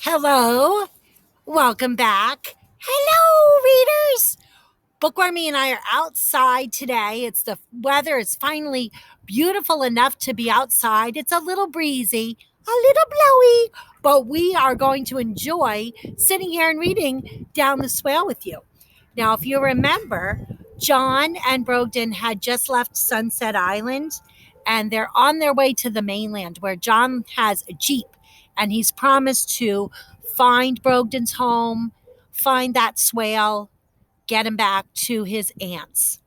Hello, welcome back. Hello, readers. Bookwormy and I are outside today. The weather is finally beautiful enough to be outside. It's a little breezy, a little blowy, but we are going to enjoy sitting here and reading down the swale with you. Now, if you remember, John and Brogden had just left Sunset Island and they're on their way to the mainland where John has a Jeep and he's promised to find Brogden's home, find that swale, get him back to his aunt's.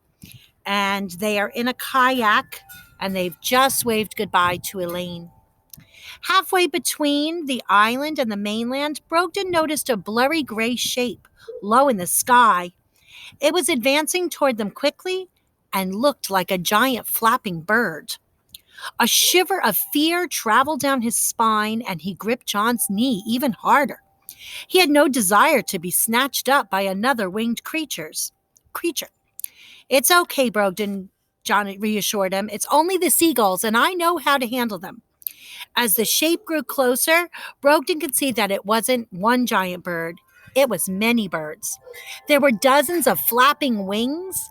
And they are in a kayak and they've just waved goodbye to Elaine. Halfway between the island and the mainland, Brogden noticed a blurry gray shape low in the sky. It was advancing toward them quickly and looked like a giant flapping bird. A shiver of fear traveled down his spine and he gripped John's knee even harder. He had no desire to be snatched up by another winged creature. It's okay, Brogden, John reassured him. It's only the seagulls, and I know how to handle them. As the shape grew closer, Brogden could see that it wasn't one giant bird. It was many birds. There were dozens of flapping wings,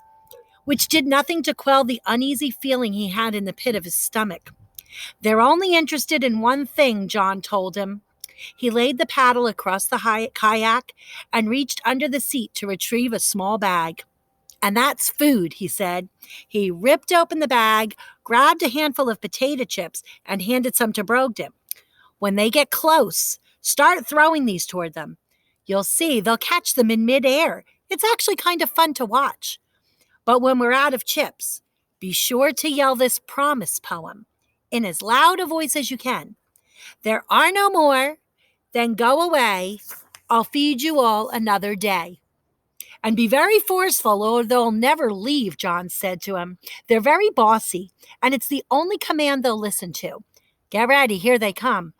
which did nothing to quell the uneasy feeling he had in the pit of his stomach. They're only interested in one thing, John told him. He laid the paddle across the kayak and reached under the seat to retrieve a small bag. And that's food, he said. He ripped open the bag, grabbed a handful of potato chips, and handed some to Brogden. When they get close, start throwing these toward them. You'll see they'll catch them in midair. It's actually kind of fun to watch. But when we're out of chips, be sure to yell this promise poem in as loud a voice as you can. There are no more. Then go away. I'll feed you all another day. And be very forceful or they'll never leave, John said to him. They're very bossy, and it's the only command they'll listen to. Get ready, here they come.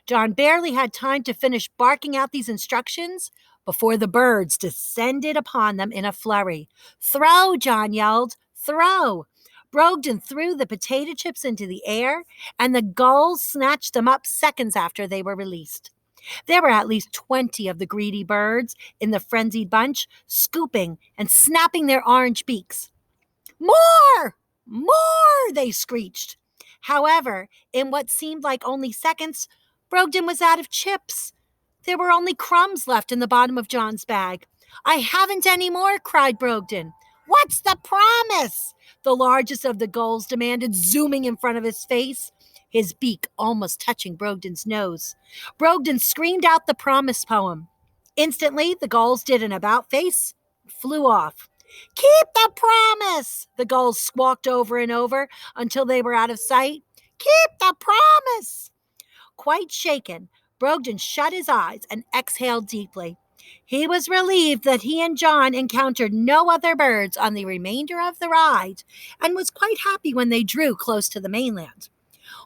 John barely had time to finish barking out these instructions before the birds descended upon them in a flurry. Throw, John yelled. Throw. Brogden threw the potato chips into the air, and the gulls snatched them up seconds after they were released. There were at least 20 of the greedy birds in the frenzied bunch, scooping and snapping their orange beaks. More! More! They screeched. However, in what seemed like only seconds, Brogden was out of chips. There were only crumbs left in the bottom of John's bag. I haven't any more, cried Brogden. What's the promise? The largest of the gulls demanded, zooming in front of his face, his beak almost touching Brogden's nose. Brogden screamed out the promise poem. Instantly, the gulls did an about-face, flew off. Keep the promise, the gulls squawked over and over until they were out of sight. Keep the promise. Quite shaken, Brogden shut his eyes and exhaled deeply. He was relieved that he and John encountered no other birds on the remainder of the ride and was quite happy when they drew close to the mainland.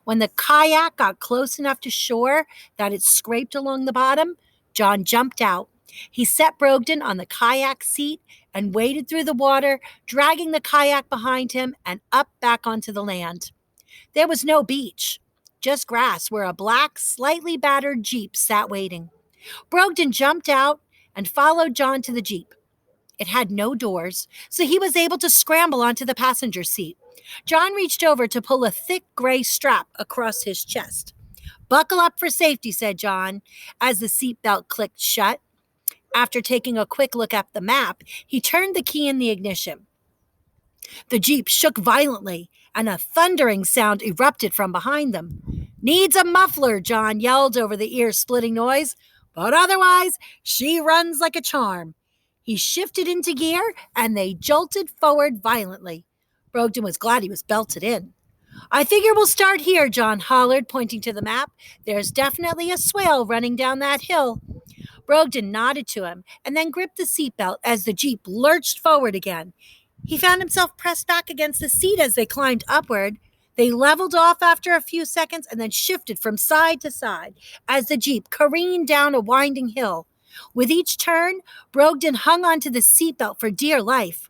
When the kayak got close enough to shore that it scraped along the bottom, John jumped out. He set Brogden on the kayak seat and waded through the water, dragging the kayak behind him and up back onto the land. There was no beach, just grass where a black, slightly battered Jeep sat waiting. Brogden jumped out and followed John to the Jeep. It had no doors, so he was able to scramble onto the passenger seat. John reached over to pull a thick gray strap across his chest. Buckle up for safety, said John, as the seatbelt clicked shut. After taking a quick look at the map, he turned the key in the ignition. The Jeep shook violently, and a thundering sound erupted from behind them. Needs a muffler, John yelled over the ear-splitting noise, but otherwise, she runs like a charm. He shifted into gear, and they jolted forward violently. Brogden was glad he was belted in. I figure we'll start here, John hollered, pointing to the map. There's definitely a swale running down that hill. Brogden nodded to him and then gripped the seatbelt as the Jeep lurched forward again. He found himself pressed back against the seat as they climbed upward. They leveled off after a few seconds and then shifted from side to side as the Jeep careened down a winding hill. With each turn, Brogden hung onto the seatbelt for dear life.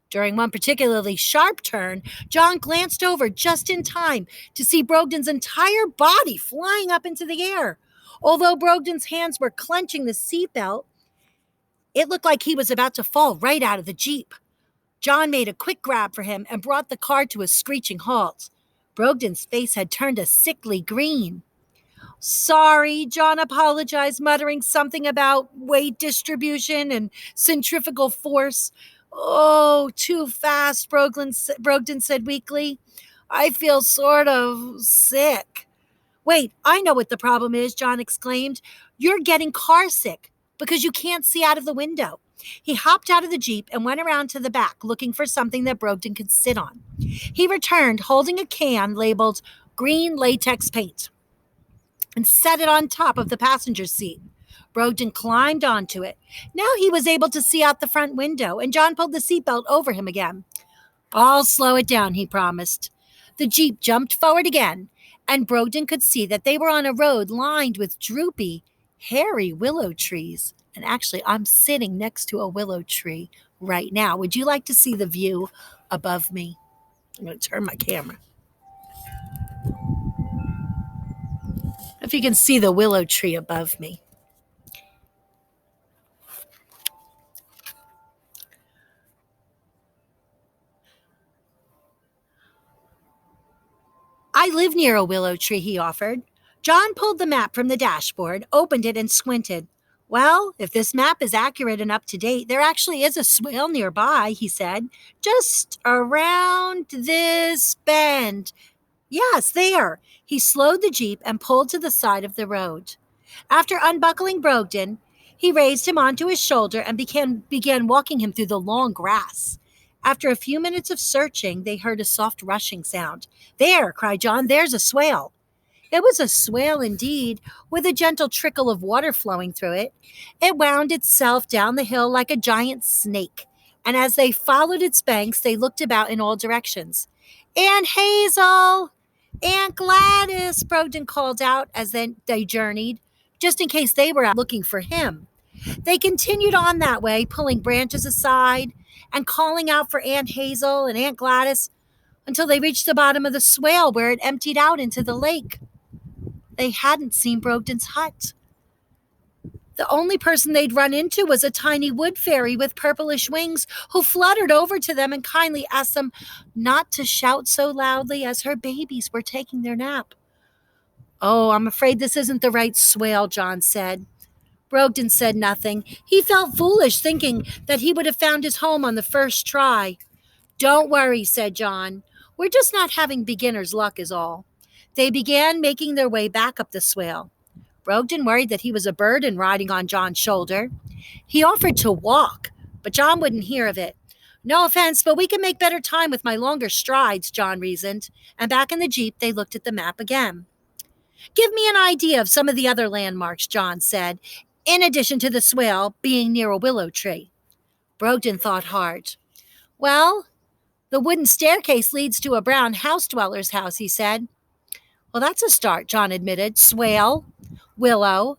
During one particularly sharp turn, John glanced over just in time to see Brogden's entire body flying up into the air. Although Brogden's hands were clenching the seatbelt, it looked like he was about to fall right out of the Jeep. John made a quick grab for him and brought the car to a screeching halt. Brogden's face had turned a sickly green. Sorry, John apologized, muttering something about weight distribution and centrifugal force. Oh, too fast, Brogden said weakly. I feel sort of sick. Wait, I know what the problem is, John exclaimed. You're getting car sick because you can't see out of the window. He hopped out of the Jeep and went around to the back, looking for something that Brogden could sit on. He returned holding a can labeled green latex paint and set it on top of the passenger seat. Brogden climbed onto it. Now he was able to see out the front window, and John pulled the seatbelt over him again. I'll slow it down, he promised. The Jeep jumped forward again, and Brogden could see that they were on a road lined with droopy, hairy willow trees. And actually, I'm sitting next to a willow tree right now. Would you like to see the view above me? I'm going to turn my camera. If you can see the willow tree above me. I live near a willow tree, he offered. John pulled the map from the dashboard, opened it, and squinted. Well, if this map is accurate and up to date, there actually is a swale nearby, he said. Just around this bend. Yes, there. He slowed the Jeep and pulled to the side of the road. After unbuckling Brogden, he raised him onto his shoulder and began walking him through the long grass. After a few minutes of searching, they heard a soft rushing sound. There, cried John, there's a swale. It was a swale indeed, with a gentle trickle of water flowing through it. It wound itself down the hill like a giant snake, and as they followed its banks, they looked about in all directions. Aunt Hazel! Aunt Gladys! Brogden called out as they journeyed, just in case they were out looking for him. They continued on that way, pulling branches aside and calling out for Aunt Hazel and Aunt Gladys until they reached the bottom of the swale where it emptied out into the lake. They hadn't seen Brogden's hut. The only person they'd run into was a tiny wood fairy with purplish wings who fluttered over to them and kindly asked them not to shout so loudly as her babies were taking their nap. Oh, I'm afraid this isn't the right swale, John said. Brogden said nothing. He felt foolish thinking that he would have found his home on the first try. Don't worry, said John. We're just not having beginner's luck is all. They began making their way back up the swale. Brogden worried that he was a burden riding on John's shoulder. He offered to walk, but John wouldn't hear of it. No offense, but we can make better time with my longer strides, John reasoned, and back in the Jeep they looked at the map again. Give me an idea of some of the other landmarks, John said, in addition to the swale being near a willow tree. Brogden thought hard. Well, the wooden staircase leads to a brown house dweller's house, he said. Well, that's a start, John admitted. Swale, willow,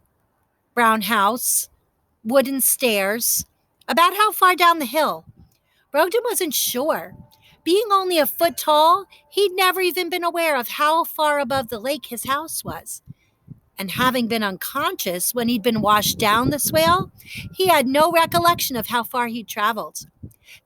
brown house, wooden stairs. About how far down the hill? Brogden wasn't sure. Being only a foot tall, he'd never even been aware of how far above the lake his house was. And having been unconscious when he'd been washed down the swale, he had no recollection of how far he'd traveled.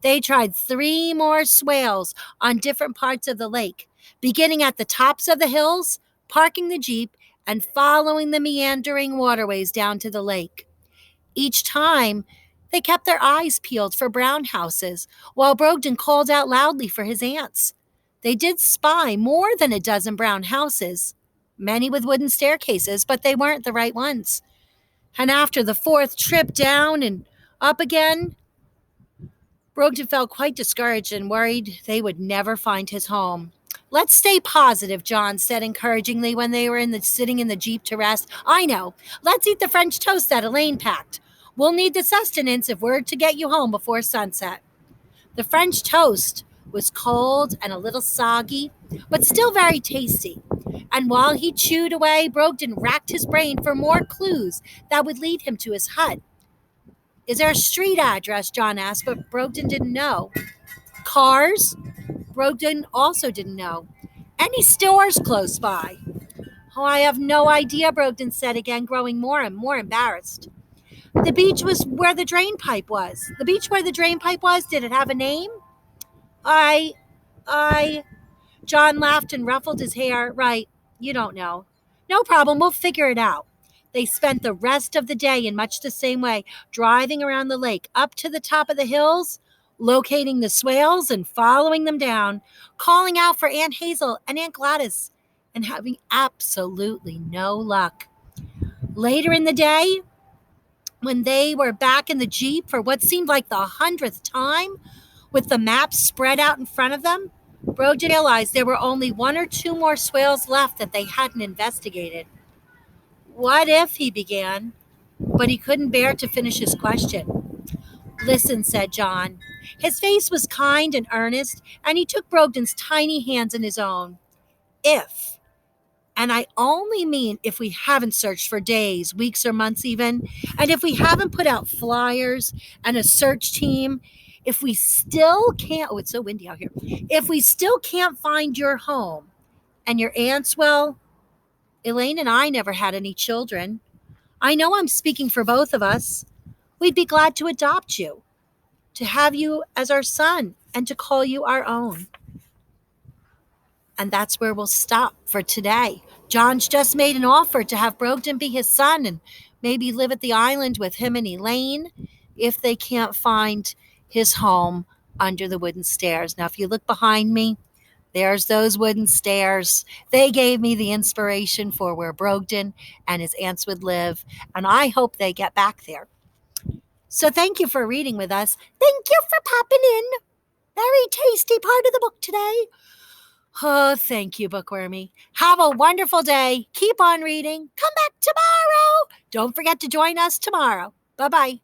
They tried 3 more swales on different parts of the lake, beginning at the tops of the hills, parking the Jeep, and following the meandering waterways down to the lake. Each time, they kept their eyes peeled for brown houses, while Brogden called out loudly for his aunts. They did spy more than a dozen brown houses, many with wooden staircases, but they weren't the right ones. And after the 4th trip down and up again, Brogden felt quite discouraged and worried they would never find his home. Let's stay positive, John said encouragingly when they were sitting in the Jeep to rest. I know. Let's eat the French toast that Elaine packed. We'll need the sustenance if we're to get you home before sunset. The French toast was cold and a little soggy, but still very tasty. And while he chewed away, Brogden racked his brain for more clues that would lead him to his hut. Is there a street address? John asked, but Brogden didn't know. Cars? Brogden also didn't know. Any stores close by? Oh, I have no idea, Brogden said again, growing more and more embarrassed. The beach was where the drain pipe was. The beach where the drain pipe was, did it have a name? I, I, John laughed and ruffled his hair. Right, you don't know. No problem, we'll figure it out. They spent the rest of the day in much the same way, driving around the lake, up to the top of the hills, locating the swales and following them down, calling out for Aunt Hazel and Aunt Gladys, and having absolutely no luck. Later in the day, when they were back in the Jeep for what seemed like the 100th time, with the map spread out in front of them, Brogden realized there were only one or two more swales left that they hadn't investigated. What if, he began, but he couldn't bear to finish his question. Listen, said John. His face was kind and earnest, and he took Brogden's tiny hands in his own. If, and I only mean if we haven't searched for days, weeks, or months even, and if we haven't put out flyers and a search team, if we still can't, oh, it's so windy out here, if we still can't find your home and your aunt's, well, Elaine and I never had any children. I know I'm speaking for both of us. We'd be glad to adopt you, to have you as our son, and to call you our own. And that's where we'll stop for today. John's just made an offer to have Brogden be his son and maybe live at the island with him and Elaine if they can't find his home under the wooden stairs. Now, if you look behind me, there's those wooden stairs. They gave me the inspiration for where Brogden and his aunts would live, and I hope they get back there. So thank you for reading with us. Thank you for popping in. Very tasty part of the book today. Oh, thank you, Bookwormy. Have a wonderful day. Keep on reading. Come back tomorrow. Don't forget to join us tomorrow. Bye-bye.